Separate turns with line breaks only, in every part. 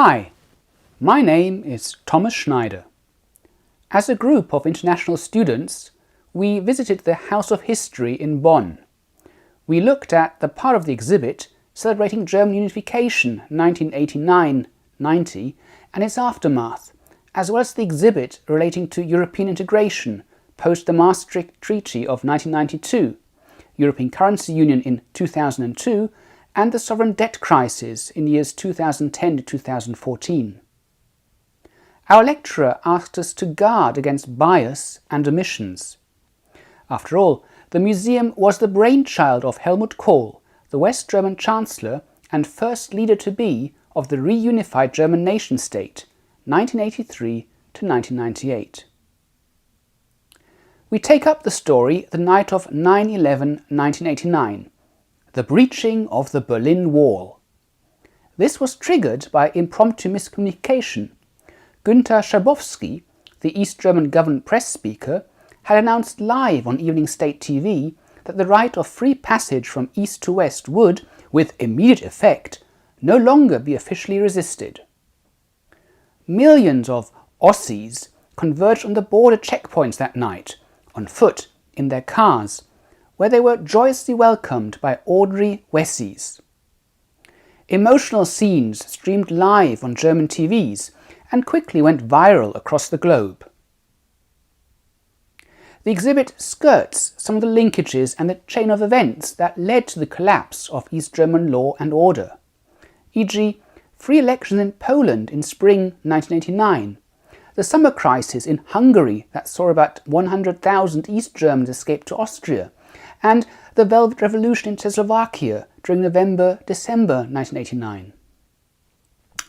Hi, my name is Thomas Schneider. As a group of international students, we visited the House of History in Bonn. We looked at the part of the exhibit celebrating German unification 1989-90 and its aftermath, as well as the exhibit relating to European integration post the Maastricht Treaty of 1992, European Currency Union in 2002, and the sovereign debt crisis in years 2010 to 2014. Our lecturer asked us to guard against bias and omissions. After all, the museum was the brainchild of Helmut Kohl, the West German Chancellor and first leader-to-be of the reunified German nation-state, 1983 to 1998. We take up the story the night of 9/11/1989, the breaching of the Berlin Wall. This was triggered by impromptu miscommunication. Günther Schabowski, the East German government press speaker, had announced live on Evening State TV that the right of free passage from east to west would, with immediate effect, no longer be officially resisted. Millions of Aussies converged on the border checkpoints that night, on foot, in their cars, where they were joyously welcomed by ordinary Westies. Emotional scenes streamed live on German TVs and quickly went viral across the globe. The exhibit skirts some of the linkages and the chain of events that led to the collapse of East German law and order, e.g. free elections in Poland in spring 1989, the summer crisis in Hungary that saw about 100,000 East Germans escape to Austria, and the Velvet Revolution in Czechoslovakia during November-December 1989.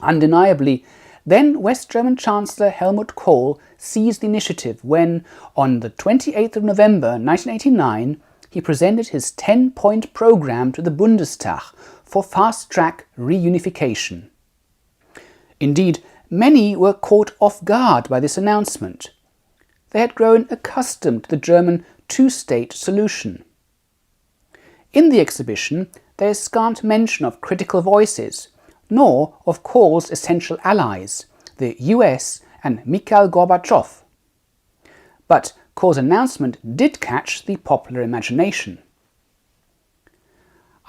Undeniably, then West German Chancellor Helmut Kohl seized the initiative when, on the 28th of November 1989, he presented his 10-point program to the Bundestag for fast-track reunification. Indeed, many were caught off guard by this announcement. They had grown accustomed to the German two-state solution. In the exhibition, there is scant mention of critical voices, nor of Kohl's essential allies, the US and Mikhail Gorbachev. But Kohl's announcement did catch the popular imagination.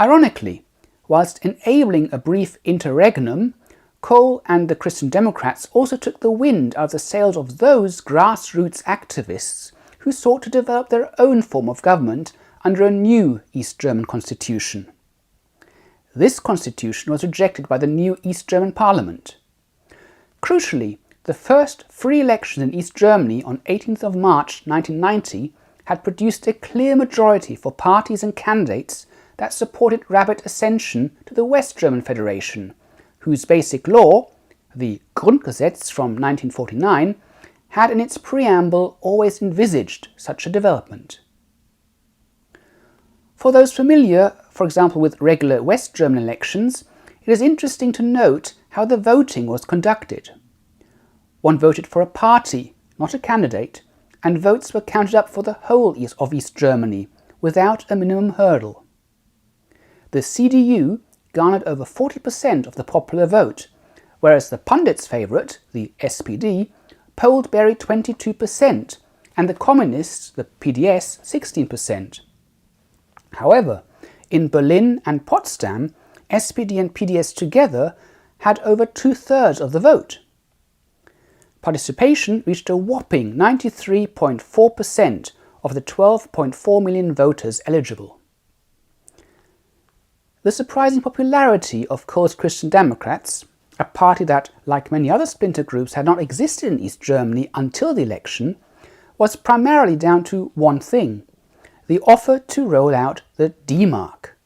Ironically, whilst enabling a brief interregnum, Kohl and the Christian Democrats also took the wind out of the sails of those grassroots activists who sought to develop their own form of government under a new East German constitution. This constitution was rejected by the new East German parliament. Crucially, the first free election in East Germany on 18th of March 1990 had produced a clear majority for parties and candidates that supported rapid ascension to the West German Federation, whose basic law, the Grundgesetz from 1949, had in its preamble always envisaged such a development. For those familiar, for example, with regular West German elections, it is interesting to note how the voting was conducted. One voted for a party, not a candidate, and votes were counted up for the whole of East Germany, without a minimum hurdle. The CDU garnered over 40% of the popular vote, whereas the pundits' favourite, the SPD, polled barely 22%, and the Communists, the PDS, 16%. However, in Berlin and Potsdam, SPD and PDS together had over 2/3 of the vote. Participation reached a whopping 93.4% of the 12.4 million voters eligible. The surprising popularity of Kohl's Christian Democrats, a party that, like many other splinter groups, had not existed in East Germany until the election, was primarily down to one thing: the offer to roll out the D-Mark.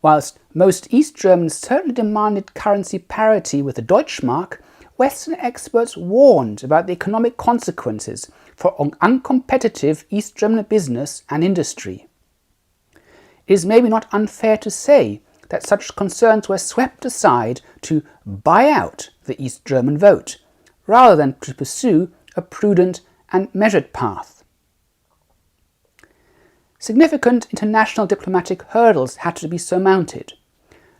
Whilst most East Germans certainly demanded currency parity with the Deutschmark, Western experts warned about the economic consequences for uncompetitive East German business and industry. It is maybe not unfair to say that such concerns were swept aside to buy out the East German vote, rather than to pursue a prudent and measured path. Significant international diplomatic hurdles had to be surmounted.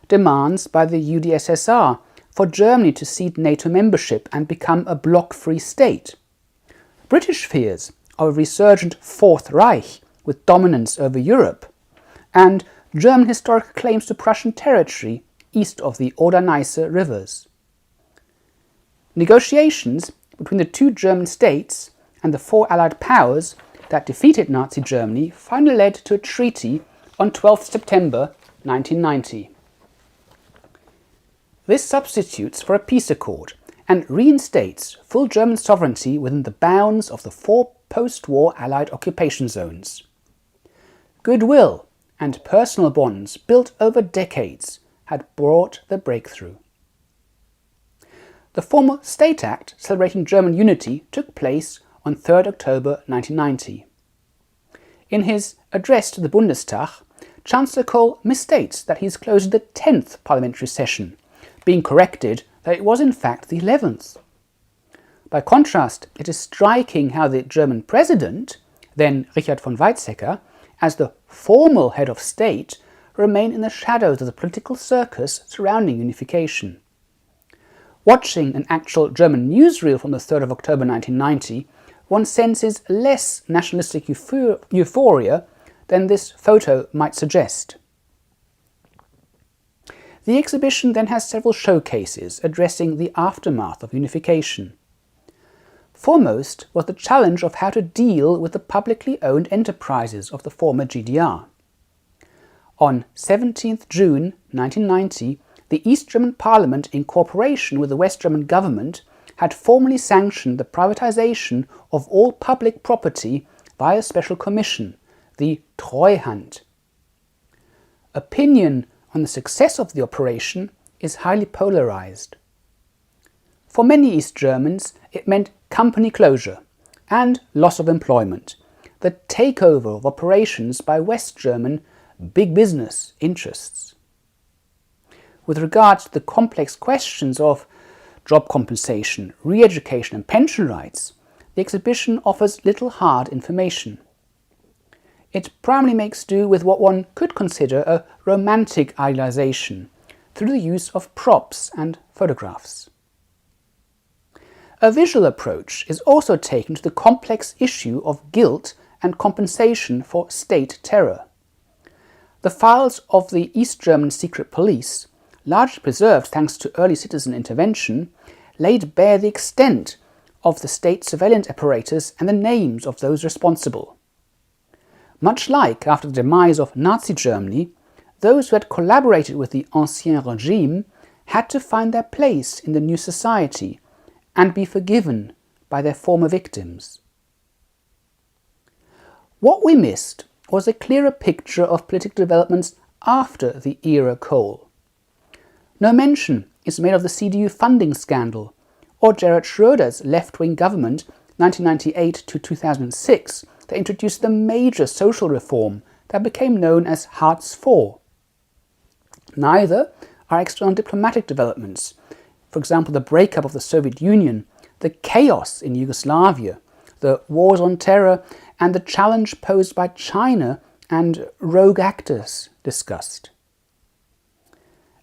Demands by the UdSSR for Germany to cede NATO membership and become a bloc-free state, British fears of a resurgent Fourth Reich with dominance over Europe, and German historical claims to Prussian territory east of the Oder-Neiße rivers. Negotiations between the two German states and the four Allied powers that defeated Nazi Germany finally led to a treaty on 12 September 1990. This substitutes for a peace accord and reinstates full German sovereignty within the bounds of the four post-war Allied occupation zones. Goodwill and personal bonds built over decades had brought the breakthrough. The formal State Act celebrating German unity took place on 3 October 1990. In his address to the Bundestag, Chancellor Kohl misstates that he is closing the 10th parliamentary session, being corrected that it was in fact the 11th. By contrast, it is striking how the German president, then Richard von Weizsäcker, as the formal head of state, remain in the shadows of the political circus surrounding unification. Watching an actual German newsreel from the 3rd of October 1990, one senses less nationalistic euphoria than this photo might suggest. The exhibition then has several showcases addressing the aftermath of unification. Foremost was the challenge of how to deal with the publicly owned enterprises of the former GDR. On 17 June 1990, the East German Parliament, in cooperation with the West German government, had formally sanctioned the privatization of all public property by a special commission, the Treuhand. Opinion on the success of the operation is highly polarized. For many East Germans, it meant company closure and loss of employment, the takeover of operations by West German big business interests. With regard to the complex questions of job compensation, re-education and pension rights, the exhibition offers little hard information. It primarily makes do with what one could consider a romantic idealization through the use of props and photographs. A visual approach is also taken to the complex issue of guilt and compensation for state terror. The files of the East German secret police, largely preserved thanks to early citizen intervention, laid bare the extent of the state surveillance apparatus and the names of those responsible. Much like after the demise of Nazi Germany, those who had collaborated with the Ancien Regime had to find their place in the new society and be forgiven by their former victims. What we missed was a clearer picture of political developments after the era Kohl. No mention is made of the CDU funding scandal or Gerhard Schröder's left-wing government 1998 to 2006 that introduced the major social reform that became known as Hartz IV. Neither are external diplomatic developments, for example the breakup of the Soviet Union, the chaos in Yugoslavia, the wars on terror and the challenge posed by China and rogue actors discussed.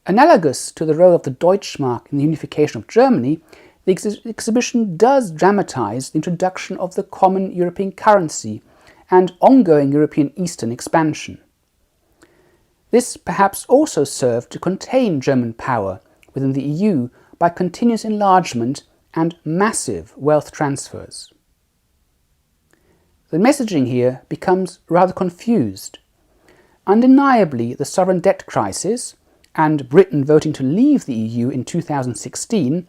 Analogous to the role of the Deutschmark in the unification of Germany, the exhibition does dramatize the introduction of the common European currency and ongoing European Eastern expansion. This perhaps also served to contain German power within the EU by continuous enlargement and massive wealth transfers. The messaging here becomes rather confused. Undeniably, the sovereign debt crisis and Britain voting to leave the EU in 2016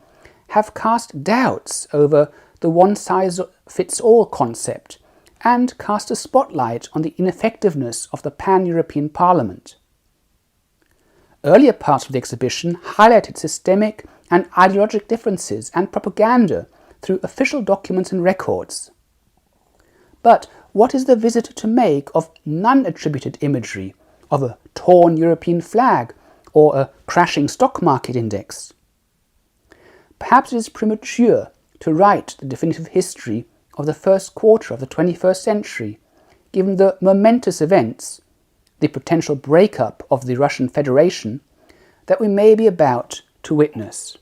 have cast doubts over the one-size-fits-all concept and cast a spotlight on the ineffectiveness of the pan-European Parliament. Earlier parts of the exhibition highlighted systemic and ideological differences and propaganda through official documents and records. But what is the visitor to make of non-attributed imagery of a torn European flag or a crashing stock market index? Perhaps it is premature to write the definitive history of the first quarter of the 21st century, given the momentous events, the potential breakup of the Russian Federation, that we may be about to witness.